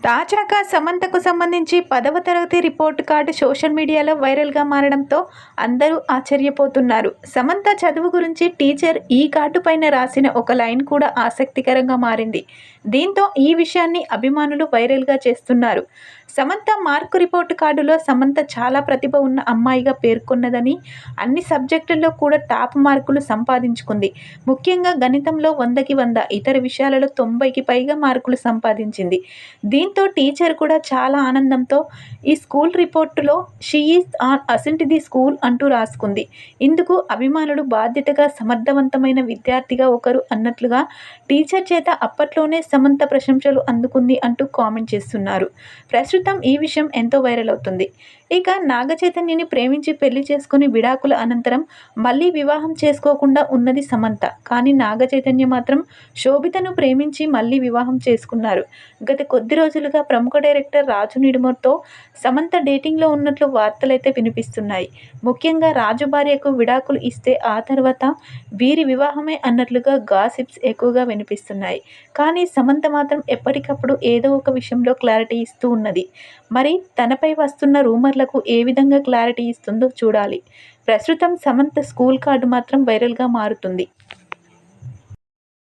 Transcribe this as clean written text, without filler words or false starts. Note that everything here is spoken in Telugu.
తాజాగా సమంతకు సంబంధించి 10వ తరగతి రిపోర్ట్ కార్డు సోషల్ మీడియాలో వైరల్గా మారడంతో అందరూ ఆశ్చర్యపోతున్నారు. సమంత చదువు గురించి టీచర్ ఈ కార్డు పైన రాసిన ఒక లైన్ కూడా ఆసక్తికరంగా మారింది. దీంతో ఈ విషయాన్ని అభిమానులు వైరల్గా చేస్తున్నారు. సమంత మార్కు రిపోర్ట్ కార్డులో సమంత చాలా ప్రతిభ ఉన్న అమ్మాయిగా పేర్కొన్నదని, అన్ని సబ్జెక్టుల్లో కూడా టాప్ మార్కులు సంపాదించుకుంది. ముఖ్యంగా గణితంలో 100కి 100, ఇతర విషయాలలో 90కి పైగా మార్కులు సంపాదించింది. దీంతో టీచర్ కూడా చాలా ఆనందంతో ఈ స్కూల్ రిపోర్టులో she is an asset the school అంటూ రాసుకుంది. ఇందుకు అభిమానులు బాధ్యతగా సమర్థవంతమైన విద్యార్థిగా ఒకరు అన్నట్లుగా టీచర్ చేత అప్పట్లోనే సమంత ప్రశంసలు అందుకుంది అంటూ కామెంట్ చేస్తున్నారు. ప్రస్తుతం ఈ విషయం ఎంతో వైరల్ అవుతుంది. ఇక నాగ చైతన్యని ప్రేమించి పెళ్లి చేసుకుని విడాకుల అనంతరం మళ్ళీ వివాహం చేసుకోకుండా ఉన్నది సమంత. కానీ నాగ చైతన్య మాత్రం శోభితను ప్రేమించి మళ్ళీ వివాహం చేసుకున్నారు. గత కొద్ది రోజులుగా ప్రముఖ డైరెక్టర్ రాజు నిడుమర్తో సమంత డేటింగ్లో ఉన్నట్లు వార్తలైతే వినిపిస్తున్నాయి. ముఖ్యంగా రాజు భార్యకు విడాకులు ఇస్తే ఆ తర్వాత వీరి వివాహమే అన్నట్లుగా గాసిప్స్ ఎక్కువగా వినిపిస్తున్నాయి. కానీ సమంత మాత్రం ఎప్పటికప్పుడు ఏదో ఒక విషయంలో క్లారిటీ ఇస్తూ ఉన్నది. మరి తనపై వస్తున్న రూమర్లకు ఏ విధంగా క్లారిటీ ఇస్తుందో చూడాలి. ప్రస్తుతం సమంత స్కూల్ కార్డు మాత్రం వైరల్గా మారుతుంది.